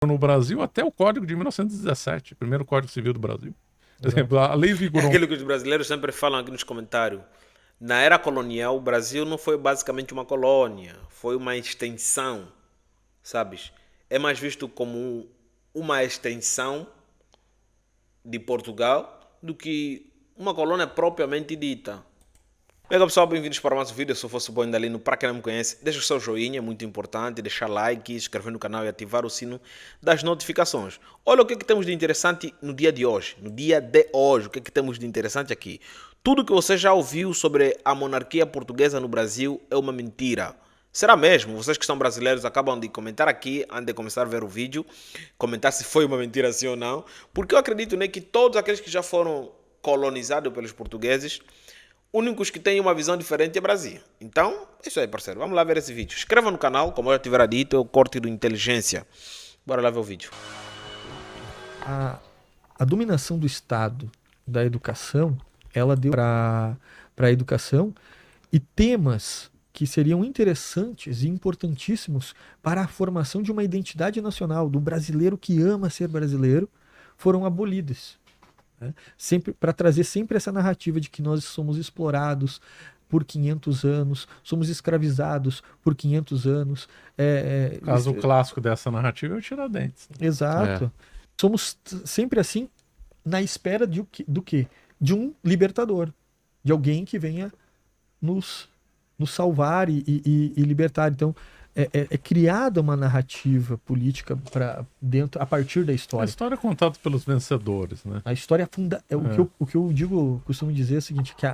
no Brasil até o Código de 1917, o primeiro Código Civil do Brasil. Por exemplo, a lei vigorou... Aquilo que os brasileiros sempre falam aqui nos comentários. Na era colonial, o Brasil não foi basicamente uma colônia, foi uma extensão, sabes? É mais visto como uma extensão de Portugal do que uma colônia propriamente dita. Bem, pessoal, bem-vindos para mais um vídeo. Eu sou o Fosso Boindalino. Para quem não me conhece, deixa o seu joinha, é muito importante, deixar like, inscrever no canal e ativar o sino das notificações. Olha o que temos de interessante no dia de hoje. No dia de hoje, o que temos de interessante aqui? Tudo que você já ouviu sobre a monarquia portuguesa no Brasil é uma mentira. Será mesmo? Vocês que são brasileiros acabam de comentar aqui, antes de começar a ver o vídeo, comentar se foi uma mentira assim ou não, porque eu acredito, né, que todos aqueles que já foram colonizados pelos portugueses, únicos que têm uma visão diferente é Brasil. Então, é isso aí, parceiro. Vamos lá ver esse vídeo. Inscreva no canal, como eu já tiver dito, é o corte do Inteligência. Bora lá ver o vídeo. A dominação do Estado da educação, ela deu para a educação e temas que seriam interessantes e importantíssimos para a formação de uma identidade nacional, do brasileiro que ama ser brasileiro, foram abolidos. Sempre para trazer sempre essa narrativa de que nós somos explorados por 500 anos, somos escravizados por 500 anos. O caso clássico dessa narrativa é o Tiradentes. Exato. Somos sempre assim, na espera do quê? De um libertador, de alguém que venha nos salvar e libertar. Então, é criada uma narrativa política a partir da história. A história é contada pelos vencedores, né? A história o que eu digo, costumo dizer é o seguinte, que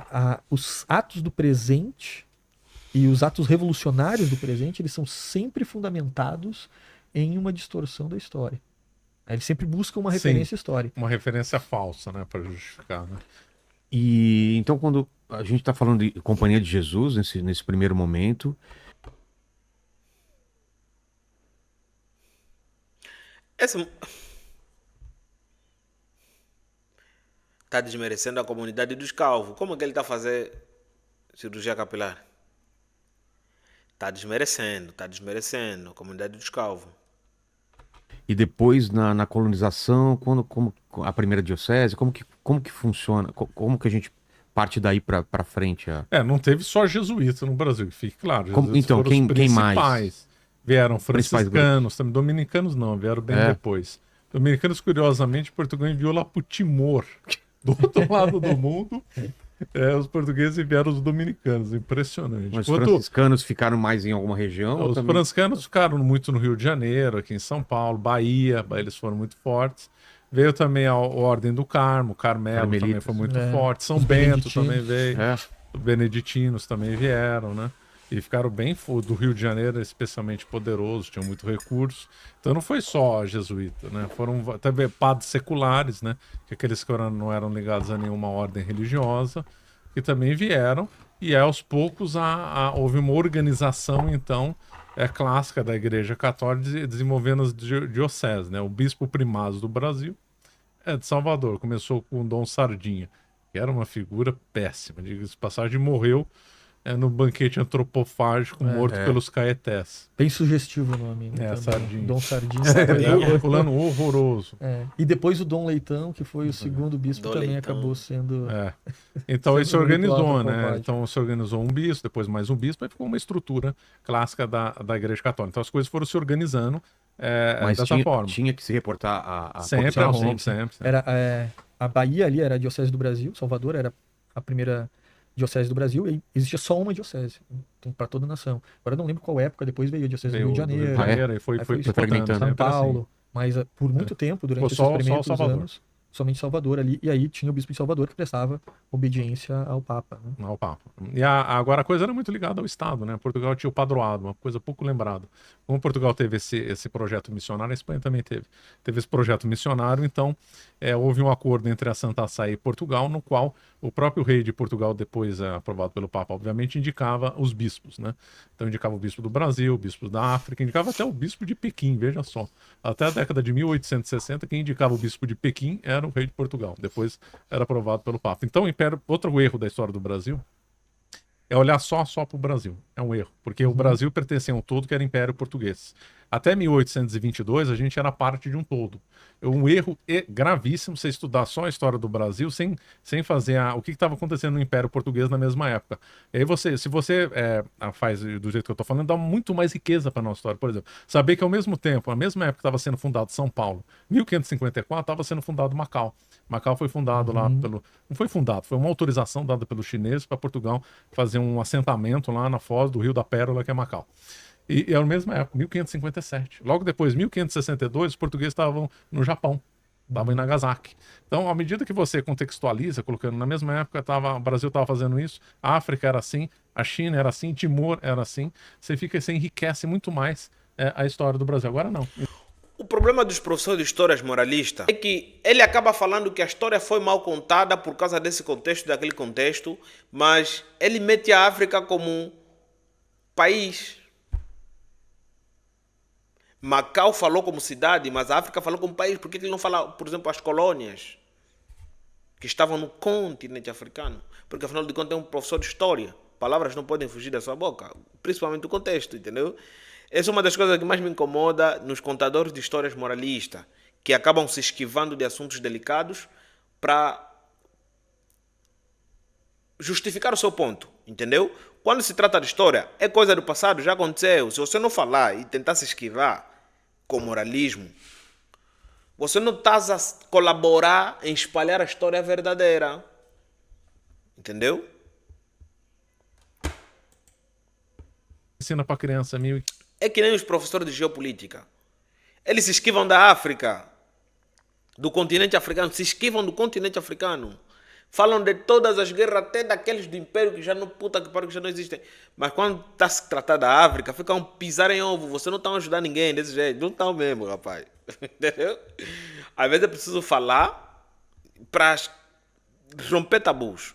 os atos do presente e os atos revolucionários do presente, eles são sempre fundamentados em uma distorção da história. Eles sempre buscam uma referência histórica. Uma referência falsa, né, para justificar, né? E então, quando a gente está falando de Companhia de Jesus, nesse primeiro momento... Está desmerecendo a comunidade dos calvos. Como é que ele está a fazer cirurgia capilar? Está desmerecendo a comunidade dos calvos. E depois, na colonização, como a primeira diocese, como que funciona? Como que a gente parte daí para frente? Não teve só jesuíta no Brasil, que fique claro. Então, quem mais? Vieram franciscanos, também dominicanos não, vieram bem depois. Dominicanos, curiosamente, Portugal enviou lá para o Timor, do outro lado do mundo. Os portugueses enviaram os dominicanos, impressionante. Mas os franciscanos ficaram mais em alguma região? Os franciscanos ficaram muito no Rio de Janeiro, aqui em São Paulo, Bahia, eles foram muito fortes. Veio também a Ordem do Carmo, Carmelo também foi muito forte. São Bento também veio. Os beneditinos também vieram, né? E ficaram bem do Rio de Janeiro, especialmente poderosos, tinham muito recurso. Então não foi só jesuíta, né? Foram também padres seculares, né? Que aqueles que não eram ligados a nenhuma ordem religiosa, que também vieram. E aos poucos houve uma organização, então, clássica da Igreja Católica, desenvolvendo as dioceses, né? O bispo primaz do Brasil é de Salvador. Começou com Dom Sardinha, que era uma figura péssima. Diga-se de passagem, morreu no banquete antropofágico morto pelos caetés. Bem sugestivo o nome. Sardinha. Dom Sardinha. Fulano horroroso. E depois o Dom Leitão, que foi o segundo bispo, Dom também Leitão acabou sendo... Então ele se organizou, né? Então se organizou um bispo, depois mais um bispo, aí ficou uma estrutura clássica da Igreja Católica. Então as coisas foram se organizando dessa forma. Tinha que se reportar a sempre a Roma, sempre. Era, a Bahia ali era a diocese do Brasil, Salvador era a primeira diocese do Brasil, e existia só uma diocese, então, para toda a nação. Agora eu não lembro qual época, depois veio a diocese do Rio de Janeiro, e foi fragmentando, São Paulo, mas por muito tempo, durante esses primeiros anos, somente Salvador ali, e aí tinha o bispo de Salvador que prestava obediência ao Papa. Né? Ao Papa. E agora a coisa era muito ligada ao Estado, né? Portugal tinha o padroado, uma coisa pouco lembrada. Como Portugal teve esse projeto missionário, a Espanha também teve esse projeto missionário, então houve um acordo entre a Santa Sé e Portugal, no qual o próprio rei de Portugal, depois aprovado pelo Papa, obviamente, indicava os bispos, né? Então indicava o bispo do Brasil, o bispo da África, indicava até o bispo de Pequim, veja só. Até a década de 1860, quem indicava o bispo de Pequim era o rei de Portugal, depois era aprovado pelo Papa. Então, outro erro da história do Brasil é olhar só para o Brasil. É um erro, porque o Brasil pertencia a um todo que era Império Português. Até 1822 a gente era parte de um todo. Um erro gravíssimo você estudar só a história do Brasil sem fazer o que estava acontecendo no Império Português na mesma época. E aí se você faz do jeito que eu estou falando, dá muito mais riqueza para a nossa história. Por exemplo, saber que ao mesmo tempo, na mesma época que estava sendo fundado São Paulo, 1554 estava sendo fundado Macau. Macau foi fundado lá pelo... Não foi fundado, foi uma autorização dada pelos chineses para Portugal fazer um assentamento lá na foz do Rio da Pérola, que é Macau. E era a mesma época, 1557. Logo depois, 1562, os portugueses estavam no Japão, estavam em Nagasaki. Então, à medida que você contextualiza, colocando na mesma época, o Brasil estava fazendo isso, a África era assim, a China era assim, Timor era assim, você enriquece muito mais a história do Brasil. Agora não. O problema dos professores de histórias moralistas é que ele acaba falando que a história foi mal contada por causa desse contexto, daquele contexto, mas ele mete a África como um país. Macau falou como cidade, mas a África falou como país. Por que ele não fala, por exemplo, as colônias que estavam no continente africano? Porque afinal de contas é um professor de história. Palavras não podem fugir da sua boca, principalmente o contexto, entendeu? Essa é uma das coisas que mais me incomoda nos contadores de histórias moralistas, que acabam se esquivando de assuntos delicados para justificar o seu ponto, entendeu? Quando se trata de história, é coisa do passado, já aconteceu. Se você não falar e tentar se esquivar com moralismo, você não está a colaborar em espalhar a história verdadeira, entendeu? Ensina para criança mil. É que nem os professores de geopolítica. Eles se esquivam da África, do continente africano, se esquivam do continente africano. Falam de todas as guerras, até daqueles do Império que já não, puta que pariu, que já não existem. Mas quando está a se tratar da África, ficam pisar em ovo. Você não está a ajudar ninguém desse jeito. Não estão mesmo, rapaz. Entendeu? Às vezes é preciso falar para romper tabus.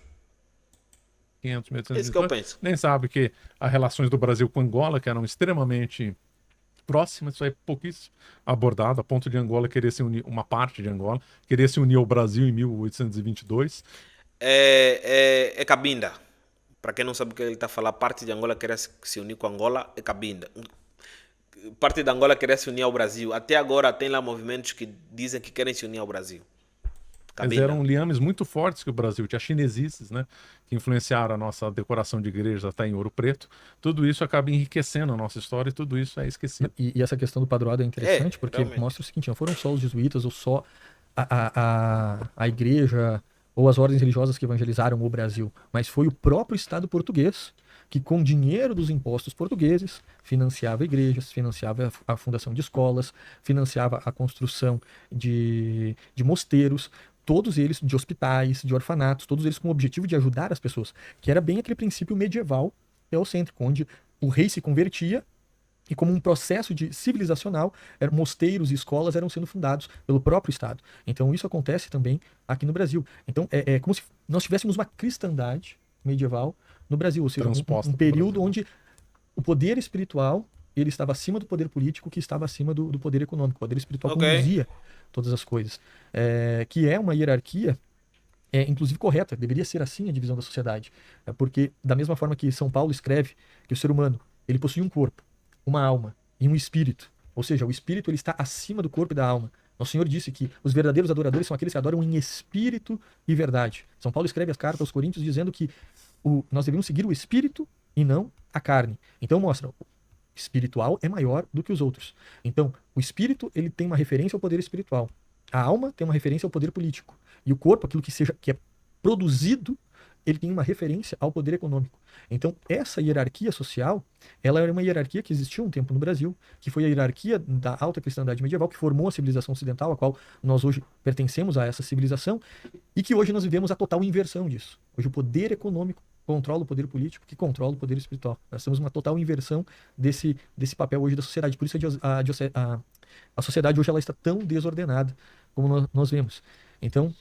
500, 1800, é isso que eu penso. Nem sabe que as relações do Brasil com Angola, que eram extremamente próximas, isso aí é pouquíssimo abordado, a ponto de Angola querer se unir, uma parte de Angola, querer se unir ao Brasil em 1822. É Cabinda. Para quem não sabe o que ele está falando, parte de Angola querer se unir com Angola é Cabinda. Parte da Angola querer se unir ao Brasil. Até agora tem lá movimentos que dizem que querem se unir ao Brasil. Eles eram liames muito fortes que o Brasil tinha, chinesices, né, que influenciaram a nossa decoração de igrejas até em Ouro Preto. Tudo isso acaba enriquecendo a nossa história e tudo isso é esquecido. E essa questão do padroado é interessante porque realmente mostra o seguinte, não foram só os jesuítas ou só a igreja ou as ordens religiosas que evangelizaram o Brasil, mas foi o próprio Estado português que com dinheiro dos impostos portugueses financiava igrejas, financiava a fundação de escolas, financiava a construção de mosteiros, todos eles de hospitais, de orfanatos, todos eles com o objetivo de ajudar as pessoas, que era bem aquele princípio medieval teocêntrico, onde o rei se convertia e como um processo civilizacional, mosteiros e escolas eram sendo fundados pelo próprio Estado. Então isso acontece também aqui no Brasil. Então é como se nós tivéssemos uma cristandade medieval no Brasil, ou seja, um período onde o poder espiritual ele estava acima do poder político, que estava acima do poder econômico. O poder espiritual conduzia todas as coisas. Que é uma hierarquia, inclusive correta, deveria ser assim a divisão da sociedade. Porque, da mesma forma que São Paulo escreve que o ser humano ele possui um corpo, uma alma e um espírito, ou seja, o espírito ele está acima do corpo e da alma. Nosso Senhor disse que os verdadeiros adoradores são aqueles que adoram em espírito e verdade. São Paulo escreve as cartas aos Coríntios dizendo que nós devemos seguir o espírito e não a carne. Então mostra, o espiritual é maior do que os outros. Então, o espírito ele tem uma referência ao poder espiritual. A alma tem uma referência ao poder político. E o corpo, aquilo que é produzido, ele tem uma referência ao poder econômico. Então, essa hierarquia social, ela era uma hierarquia que existiu um tempo no Brasil, que foi a hierarquia da alta cristandade medieval, que formou a civilização ocidental, a qual nós hoje pertencemos a essa civilização, e que hoje nós vivemos a total inversão disso. Hoje o poder econômico controla o poder político, que controla o poder espiritual. Nós temos uma total inversão desse papel hoje da sociedade. Por isso a sociedade hoje ela está tão desordenada como nós vemos. Então,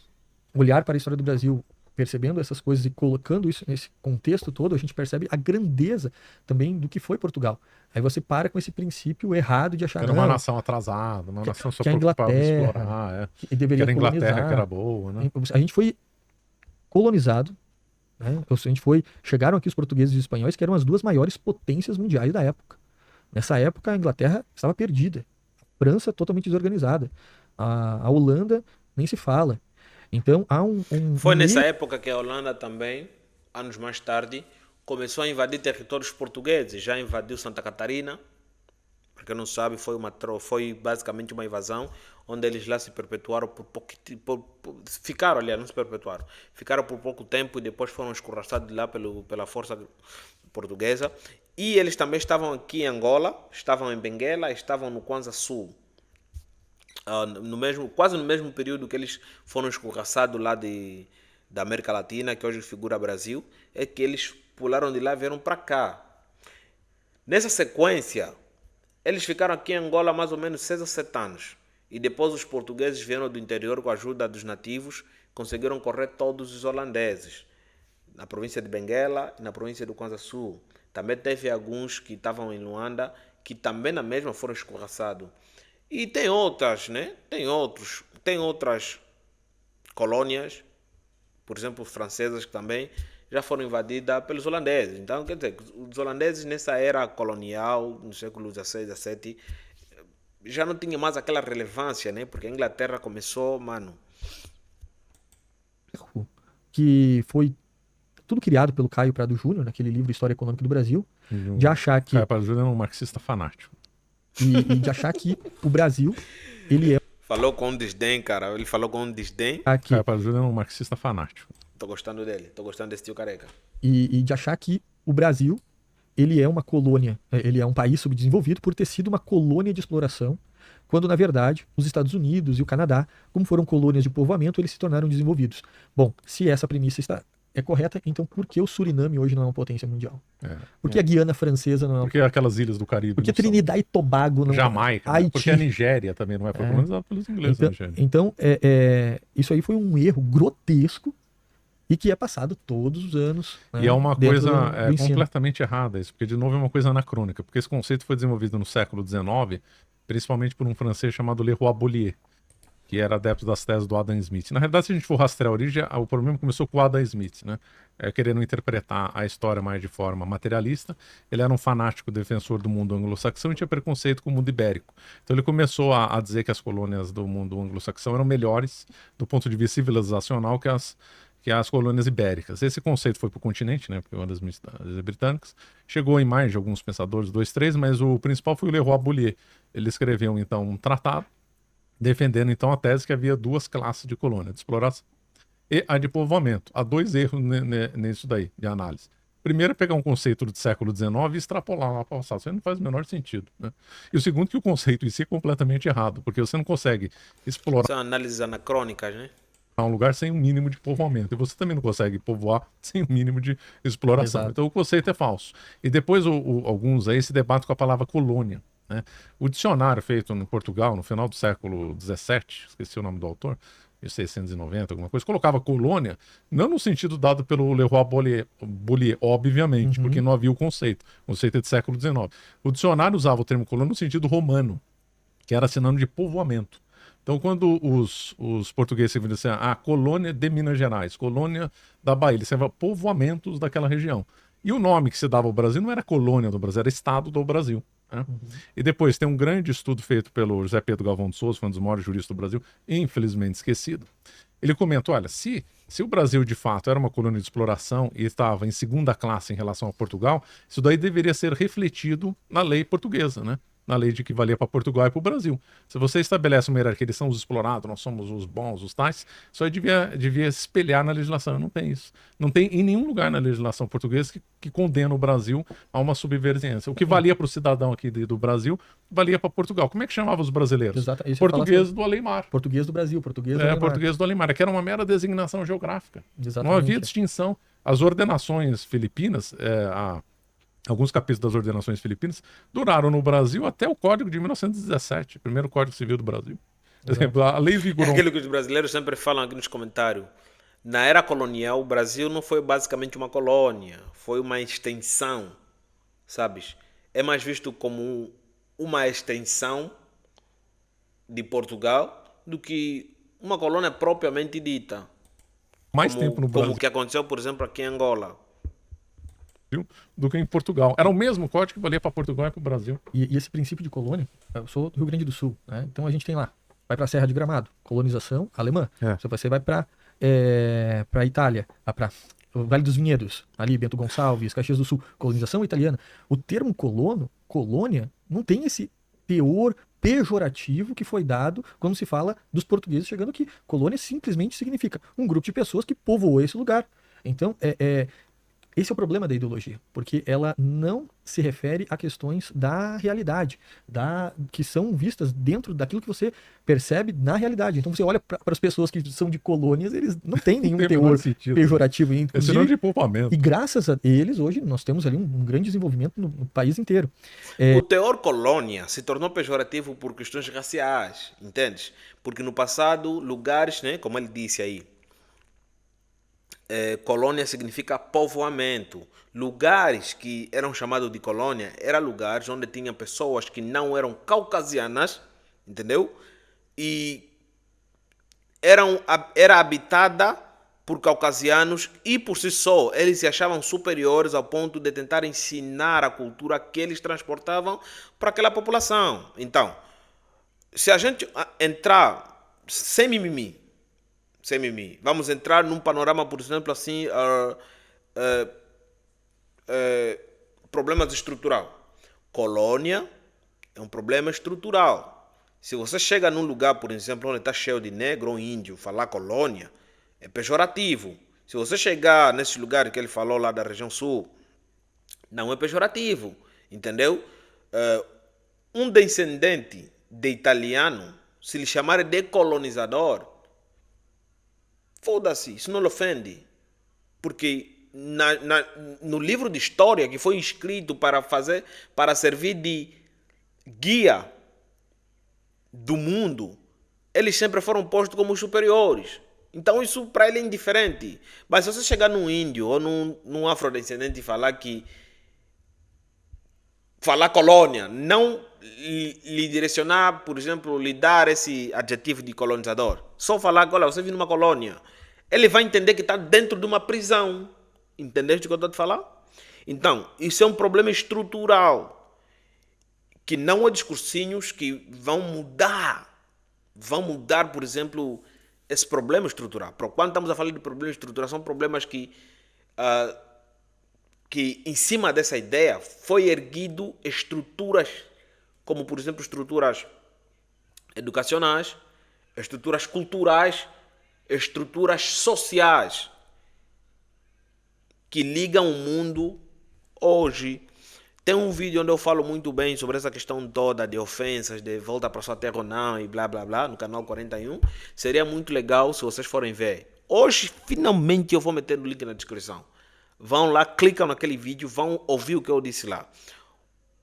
olhar para a história do Brasil, percebendo essas coisas e colocando isso nesse contexto todo, a gente percebe a grandeza também do que foi Portugal. Aí você para com esse princípio errado de achar... Era uma nação atrasada, uma nação só preocupada em explorar. Que deveria que era a Inglaterra que era boa, né? A gente foi colonizado Né? Chegaram aqui os portugueses e os espanhóis, que eram as duas maiores potências mundiais da época. Nessa época, a Inglaterra estava perdida. A França totalmente desorganizada. A Holanda nem se fala. Então, há Foi nessa época que a Holanda também, anos mais tarde, começou a invadir territórios portugueses. Já invadiu Santa Catarina. Para quem não sabe, foi basicamente uma invasão, onde eles lá se perpetuaram por pouco tempo. Ficaram, aliás, não se perpetuaram. Ficaram por pouco tempo e depois foram escorraçados lá pela força portuguesa. E eles também estavam aqui em Angola, estavam em Benguela, estavam no Kwanza Sul. Quase no mesmo período que eles foram escorraçados lá da América Latina, que hoje figura Brasil, é que eles pularam de lá e vieram para cá. Nessa sequência, eles ficaram aqui em Angola mais ou menos 6 a 7 anos. E depois os portugueses vieram do interior com a ajuda dos nativos, conseguiram correr todos os holandeses. Na província de Benguela e na província do Kwanza Sul. Também teve alguns que estavam em Luanda, que também na mesma foram escorraçados. E tem outras, né? Tem outras colônias, por exemplo, francesas, que também já foram invadidas pelos holandeses. Então, quer dizer, os holandeses nessa era colonial, no século XVI, XVII, já não tinha mais aquela relevância, né? Porque a Inglaterra começou, que foi tudo criado pelo Caio Prado Júnior, naquele livro História Econômica do Brasil, de achar que... Caio Prado Júnior é um marxista fanático. E de achar que o Brasil, ele é... Falou com desdém, cara. Ele falou com desdém. Caio Prado Júnior é um marxista fanático. Tô gostando dele. Tô gostando desse tio careca. E de achar que o Brasil, ele é uma colônia, ele é um país subdesenvolvido por ter sido uma colônia de exploração, quando, na verdade, os Estados Unidos e o Canadá, como foram colônias de povoamento, eles se tornaram desenvolvidos. Bom, se essa premissa é correta, então por que o Suriname hoje não é uma potência mundial? Por que a Guiana Francesa não é uma... Por que aquelas ilhas do Caribe? Por que Trinidad e Tobago não... Jamaica. Haiti. Porque a Nigéria também não é colonizada pelos ingleses. Então, isso aí foi um erro grotesco e que é passado todos os anos. Né, e é uma coisa completamente errada isso, porque de novo é uma coisa anacrônica, porque esse conceito foi desenvolvido no século XIX, principalmente por um francês chamado Leroy Beaulieu, que era adepto das teses do Adam Smith. Na realidade, se a gente for rastrear a origem, o problema começou com o Adam Smith, né? Querendo interpretar a história mais de forma materialista. Ele era um fanático defensor do mundo anglo-saxão e tinha preconceito com o mundo ibérico. Então ele começou a dizer que as colônias do mundo anglo-saxão eram melhores do ponto de vista civilizacional que as colônias ibéricas. Esse conceito foi para o continente, né? Porque o Adam Smith das britânicas chegou em mais de alguns pensadores, 2, 3, mas o principal foi o Leroy Beaulieu. Ele escreveu então um tratado defendendo então a tese que havia duas classes de colônia, de exploração e a de povoamento. Há dois erros nisso daí, de análise. Primeiro é pegar um conceito do século XIX e extrapolar lá para o passado. Isso não faz o menor sentido. Né? E o segundo que o conceito em si é completamente errado, porque você não consegue explorar... São análises anacrônicas, né? Um lugar sem um mínimo de povoamento. E você também não consegue povoar sem um mínimo de exploração. Exato. Então o conceito é falso. E depois alguns aí se debatem com a palavra colônia. Né? O dicionário feito em Portugal no final do século XVII, esqueci o nome do autor, 1690, alguma coisa, colocava colônia, não no sentido dado pelo Leroy Beaulieu, obviamente, porque não havia o conceito. O conceito é do século XIX. O dicionário usava o termo colônia no sentido romano, que era sinônimo de povoamento. Então, quando os portugueses se diziam assim, a colônia de Minas Gerais, colônia da Bahia, eles chamavam povoamentos daquela região. E o nome que se dava ao Brasil não era colônia do Brasil, era Estado do Brasil. Né? E depois tem um grande estudo feito pelo José Pedro Galvão de Souza, foi um dos maiores juristas do Brasil, infelizmente esquecido. Ele comenta, olha, se o Brasil de fato era uma colônia de exploração e estava em segunda classe em relação a Portugal, isso daí deveria ser refletido na lei portuguesa, né? Na lei de que valia para Portugal e para o Brasil. Se você estabelece uma hierarquia, eles são os explorados, nós somos os bons, os tais, isso aí devia espelhar na legislação. Não tem isso. Não tem em nenhum lugar na legislação portuguesa que condena o Brasil a uma subvergência. O que valia para o cidadão aqui do Brasil, valia para Portugal. Como é que chamava os brasileiros? Português do Alemar. Português do Brasil, português do Alemar. Português do Alemar, que era uma mera designação geográfica. Exatamente. Não havia distinção. As ordenações filipinas, alguns capítulos das ordenações filipinas duraram no Brasil até o Código de 1917, primeiro Código Civil do Brasil. Por exemplo, a lei vigorou... É aquilo que os brasileiros sempre falam aqui nos comentários. Na era colonial, o Brasil não foi basicamente uma colônia, foi uma extensão, sabes? É mais visto como uma extensão de Portugal do que uma colônia propriamente dita. mais tempo no Brasil. Como o que aconteceu, por exemplo, aqui em Angola. Do que em Portugal. Era o mesmo código que valia para Portugal e para o Brasil. E esse princípio de colônia, eu sou do Rio Grande do Sul, né? Então a gente tem lá, vai para a Serra de Gramado, colonização alemã. Você vai para a Itália, para o Vale dos Vinhedos, ali Bento Gonçalves, Caxias do Sul, colonização italiana. O termo colônia, não tem esse teor pejorativo que foi dado quando se fala dos portugueses chegando aqui. Colônia simplesmente significa um grupo de pessoas que povoou esse lugar. Então, esse é o problema da ideologia, porque ela não se refere a questões da realidade, que são vistas dentro daquilo que você percebe na realidade. Então você olha para as pessoas que são de colônias, eles não têm nenhum teor pejorativo. Inclusive, de poupamento. E graças a eles, hoje, nós temos ali um grande desenvolvimento no país inteiro. O teor colônia se tornou pejorativo por questões raciais, entende? Porque no passado, lugares, né, como ele disse aí, colônia significa povoamento. Lugares que eram chamados de colônia eram lugares onde tinha pessoas que não eram caucasianas, entendeu? E era habitada por caucasianos e por si só eles se achavam superiores ao ponto de tentar ensinar a cultura que eles transportavam para aquela população. Então, se a gente entrar sem mimimi, vamos entrar num panorama, por exemplo, assim, problemas estrutural. Colônia é um problema estrutural. Se você chega num lugar, por exemplo, onde está cheio de negro ou índio, falar colônia é pejorativo. Se você chegar nesse lugar que ele falou lá da região sul, não é pejorativo, entendeu? Um descendente de italiano, se lhe chamar de colonizador, foda-se, isso não lhe ofende. Porque no livro de história que foi escrito para servir de guia do mundo, eles sempre foram postos como superiores. Então isso para ele é indiferente. Mas se você chegar num índio ou num afrodescendente e falar colônia, não lhe direcionar, por exemplo, lhe dar esse adjetivo de colonizador, só falar que, olha, você vive numa colônia, ele vai entender que está dentro de uma prisão. Entendeste o que eu estou a te falar? Então, isso é um problema estrutural, que não é discursinhos que vão mudar, por exemplo, esse problema estrutural. Quando estamos a falar de problemas estruturais, são problemas que em cima dessa ideia foi erguido estruturas, como por exemplo estruturas educacionais, estruturas culturais, estruturas sociais, que ligam o mundo hoje. Tem um vídeo onde eu falo muito bem sobre essa questão toda de ofensas, de volta para sua terra ou não e blá blá blá, no canal 41. Seria muito legal se vocês forem ver. Hoje, finalmente, eu vou meter o link na descrição. Vão lá, clicam naquele vídeo, vão ouvir o que eu disse lá.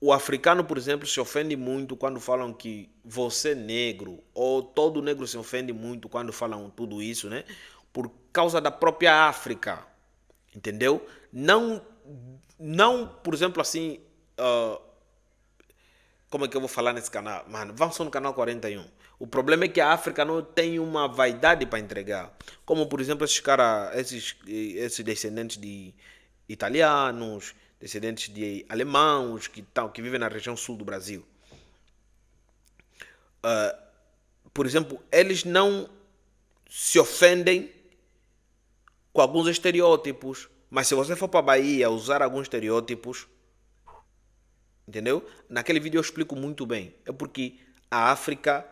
O africano, por exemplo, se ofende muito quando falam que você é negro, ou todo negro se ofende muito quando falam tudo isso, né? Por causa da própria África, entendeu? Não, por exemplo, assim, como é que eu vou falar nesse canal? Mano, vamos só no canal 41. O problema é que a África não tem uma vaidade para entregar. Como, por exemplo, esses descendentes de italianos, descendentes de alemãos que vivem na região sul do Brasil. Por exemplo, eles não se ofendem com alguns estereótipos. Mas se você for para a Bahia usar alguns estereótipos, entendeu? Naquele vídeo eu explico muito bem. É porque a África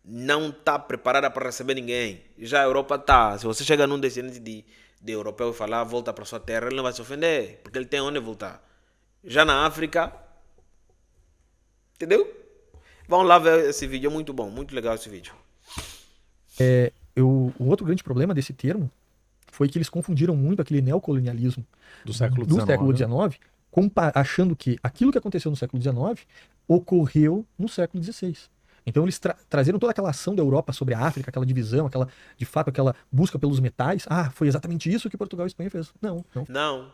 não está preparada para receber ninguém. Já a Europa está. Se você chega num descendente de europeu e falar volta para sua terra, ele não vai se ofender, porque ele tem onde voltar. Já na África, entendeu? Vão lá ver esse vídeo, é muito bom, muito legal esse vídeo. O outro grande problema desse termo foi que eles confundiram muito aquele neocolonialismo do século XIX, achando que aquilo que aconteceu no século XIX ocorreu no século XVI. Então eles trazeram toda aquela ação da Europa sobre a África, aquela divisão, de fato aquela busca pelos metais. Foi exatamente isso que Portugal e Espanha fez. Não.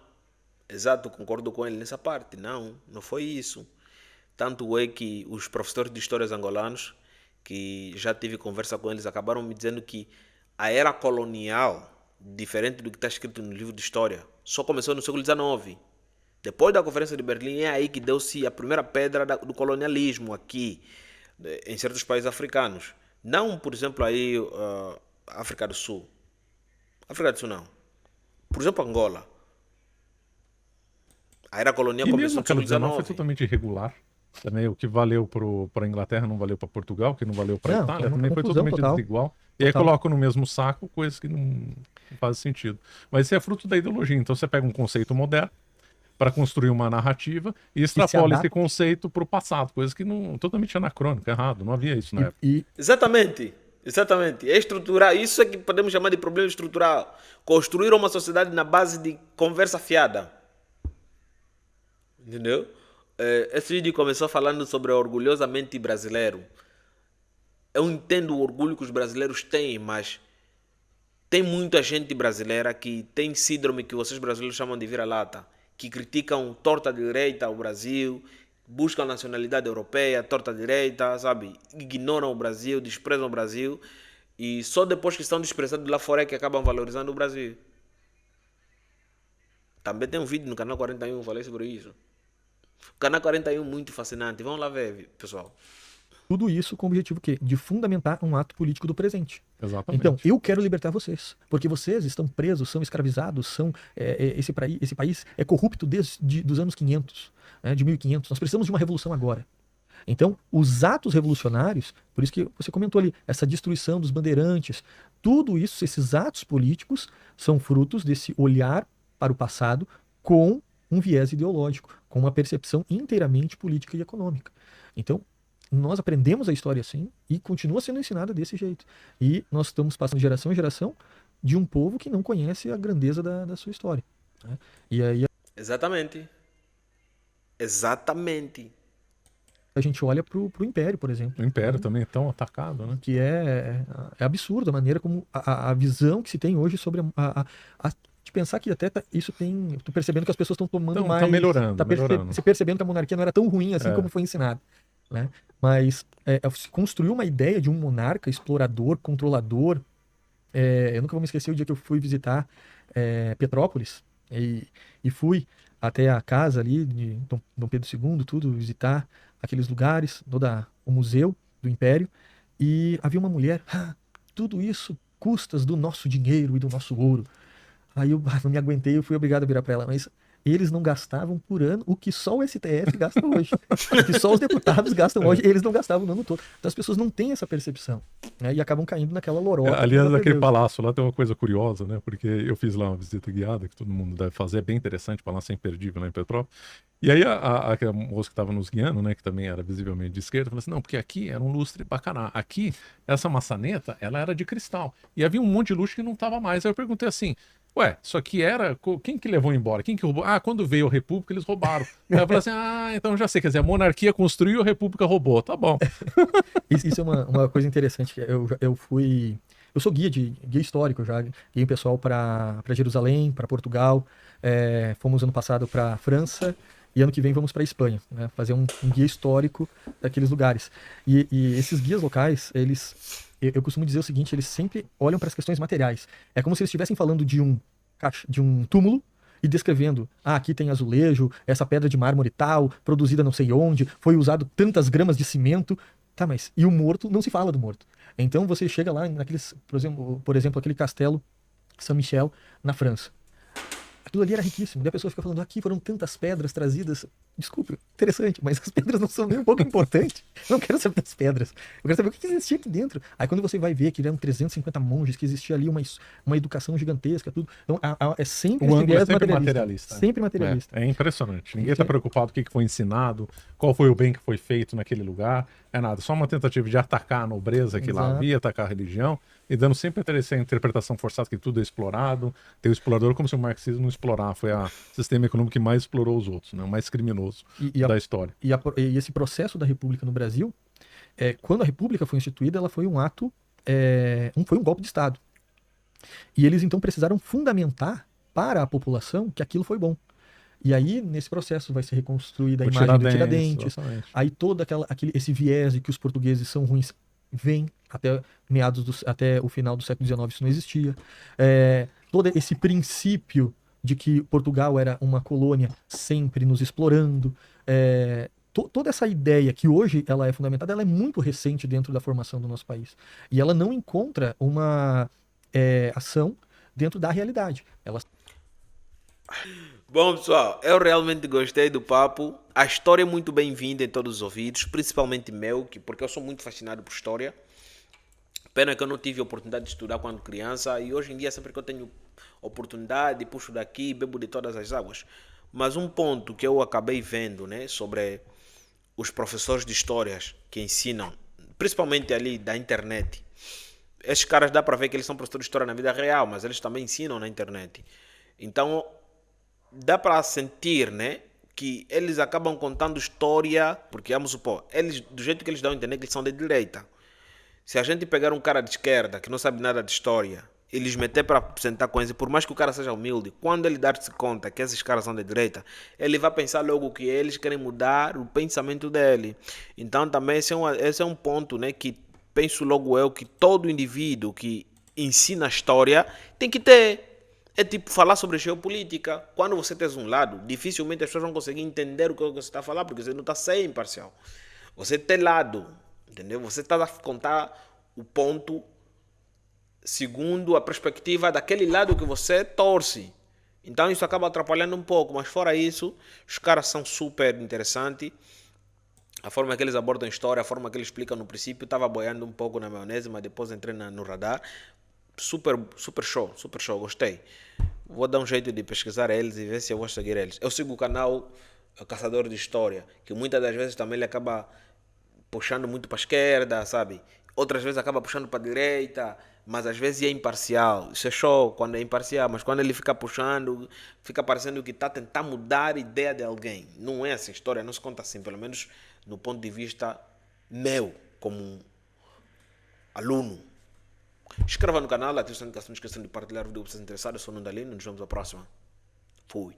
Exato, concordo com ele nessa parte. Não foi isso. Tanto é que os professores de histórias angolanos, que já tive conversa com eles, acabaram me dizendo que a era colonial diferente do que está escrito no livro de história, só começou no século XIX. Depois da Conferência de Berlim, é aí que deu-se a primeira pedra do colonialismo aqui, em certos países africanos. Não, por exemplo, aí África do Sul. África do Sul não. Por exemplo, Angola. A era colonial começou no século XIX. Foi totalmente irregular. Também o que valeu para a Inglaterra não valeu para Portugal, o que não valeu para a Itália, também foi totalmente desigual. E aí colocam no mesmo saco coisas que não fazem sentido. Mas isso é fruto da ideologia. Então você pega um conceito moderno para construir uma narrativa e extrapola esse conceito para o passado, coisa que não totalmente anacrônica, errado, não havia isso na época. Exatamente. É estrutural. Isso é que podemos chamar de problema estrutural. Construir uma sociedade na base de conversa fiada. Entendeu? Esse vídeo começou falando sobre orgulhosamente brasileiro. Eu entendo o orgulho que os brasileiros têm, mas tem muita gente brasileira que tem síndrome que vocês brasileiros chamam de vira-lata, que criticam torta direita o Brasil, buscam nacionalidade europeia, torta direita, sabe? Ignoram o Brasil, desprezam o Brasil e só depois que estão desprezados lá fora é que acabam valorizando o Brasil. Também tem um vídeo no canal 41, eu falei sobre isso. O canal 41 muito fascinante. Vamos lá ver, pessoal. Tudo isso com o objetivo quê? De fundamentar um ato político do presente. Exatamente. Então, eu quero libertar vocês, porque vocês estão presos, são escravizados, esse país é corrupto desde os anos 500, né, de 1500. Nós precisamos de uma revolução agora. Então, os atos revolucionários, por isso que você comentou ali, essa destruição dos bandeirantes, tudo isso, esses atos políticos, são frutos desse olhar para o passado com um viés ideológico, com uma percepção inteiramente política e econômica. Então, nós aprendemos a história assim e continua sendo ensinada desse jeito. E nós estamos passando de geração em geração de um povo que não conhece a grandeza da sua história. Né? E aí Exatamente. a gente olha para o Império, por exemplo. O Império também é tão atacado, né? Que é absurdo a maneira como a visão que se tem hoje sobre de pensar que até isso tem... Tô percebendo que as pessoas estão tomando mais... Estão melhorando, melhorando. Se percebendo que a monarquia não era tão ruim assim como foi ensinado. Né? Mas se construiu uma ideia de um monarca explorador, controlador. Eu nunca vou me esquecer o dia que eu fui visitar Petrópolis e fui até a casa ali de Dom Pedro II, tudo, visitar aqueles lugares, todo o museu do Império, e havia uma mulher, tudo isso custas do nosso dinheiro e do nosso ouro. Aí eu não me aguentei, eu fui obrigado a virar para ela, mas eles não gastavam por ano o que só o STF gasta hoje. O que só os deputados gastam hoje, eles não gastavam no ano todo. Então as pessoas não têm essa percepção, né? E acabam caindo naquela lorota. Aliás, naquele palácio lá tem uma coisa curiosa, né? Porque eu fiz lá uma visita guiada, que todo mundo deve fazer, é bem interessante, o palácio é imperdível lá em Petrópolis. E aí a moça que estava nos guiando, né, que também era visivelmente de esquerda, falou assim, não, porque aqui era um lustre bacaná. Aqui, essa maçaneta, ela era de cristal. E havia um monte de lustre que não estava mais. Aí eu perguntei assim, ué, isso aqui era... Quem que levou embora? Quem que roubou? Ah, quando veio a República, eles roubaram. Aí eu falei assim, então já sei. Quer dizer, a monarquia construiu, a República roubou. Tá bom. Isso é uma coisa interessante. Eu sou guia histórico, eu já guiei o pessoal para Jerusalém, para Portugal. Fomos ano passado para França. E ano que vem vamos para a Espanha, né, fazer um guia histórico daqueles lugares. E esses guias locais, eu costumo dizer o seguinte, eles sempre olham para as questões materiais. É como se eles estivessem falando de um túmulo e descrevendo, aqui tem azulejo, essa pedra de mármore tal, produzida não sei onde, foi usado tantas gramas de cimento. Tá, mas e o morto? Não se fala do morto. Então você chega lá naqueles, por exemplo, aquele castelo Saint-Michel na França. Aquilo ali era riquíssimo. Daí a pessoa fica falando, aqui foram tantas pedras trazidas. Desculpe, interessante, mas as pedras não são nem um pouco importantes. Eu não quero saber das pedras. Eu quero saber o que existia aqui dentro. Aí quando você vai ver que eram 350 monges, que existia ali uma educação gigantesca, tudo. Então é sempre o ângulo é sempre materialista. Sempre materialista. É impressionante. Ninguém está preocupado com o que foi ensinado, qual foi o bem que foi feito naquele lugar. É nada, só uma tentativa de atacar a nobreza que lá havia, atacar a religião, e dando sempre essa interpretação forçada que tudo é explorado. Tem o explorador como se o marxismo não explorar. Foi o sistema econômico que mais explorou os outros, né? O mais criminoso da história. E esse processo da República no Brasil, quando a República foi instituída, ela foi um ato, foi um golpe de Estado. E eles então precisaram fundamentar para a população que aquilo foi bom. E aí, nesse processo, vai ser reconstruída a imagem do Tiradentes. Aí todo esse viés de que os portugueses são ruins vem até o final do século XIX, isso não existia. todo esse princípio de que Portugal era uma colônia sempre nos explorando, toda essa ideia que hoje ela é fundamentada, ela é muito recente dentro da formação do nosso país. E ela não encontra uma ação dentro da realidade. Bom, pessoal, eu realmente gostei do papo. A história é muito bem-vinda em todos os ouvidos, principalmente meu, porque eu sou muito fascinado por história. Pena que eu não tive a oportunidade de estudar quando criança, e hoje em dia, sempre que eu tenho oportunidade, puxo daqui e bebo de todas as águas. Mas um ponto que eu acabei vendo, né, sobre os professores de histórias que ensinam, principalmente ali da internet. Esses caras dá para ver que eles são professores de história na vida real, mas eles também ensinam na internet. Então, dá para sentir, né, que eles acabam contando história, porque vamos supor, eles, do jeito que eles dão a entender que eles são de direita. Se a gente pegar um cara de esquerda que não sabe nada de história, eles meter para apresentar coisas, por mais que o cara seja humilde, quando ele dar-se conta que esses caras são de direita, ele vai pensar logo que eles querem mudar o pensamento dele. Então também esse é um ponto, né, que penso logo eu que todo indivíduo que ensina história tem que ter. É tipo falar sobre geopolítica. Quando você tem um lado, dificilmente as pessoas vão conseguir entender o que você está a falar, porque você não está a ser imparcial. Você tem lado, entendeu? Você está a contar o ponto segundo a perspectiva daquele lado que você torce. Então isso acaba atrapalhando um pouco, mas fora isso, os caras são super interessantes. A forma que eles abordam a história, a forma que eles explicam no princípio, estava boiando um pouco na maionese, mas depois entrei no radar. Super show, gostei. Vou dar um jeito de pesquisar eles e ver se eu vou seguir eles. Eu sigo o canal Caçador de História, que muitas das vezes também ele acaba puxando muito para a esquerda, sabe? Outras vezes acaba puxando para a direita, mas às vezes é imparcial. Isso é show quando é imparcial, mas quando ele fica puxando, fica parecendo que está a tentar mudar a ideia de alguém. Não é essa história, não se conta assim, pelo menos no ponto de vista meu, como aluno. Inscreva no canal, ative as notificações, não esqueçam de partilhar o vídeo se vocês interessados. Eu sou o Nandalino, nos vemos na próxima. Fui.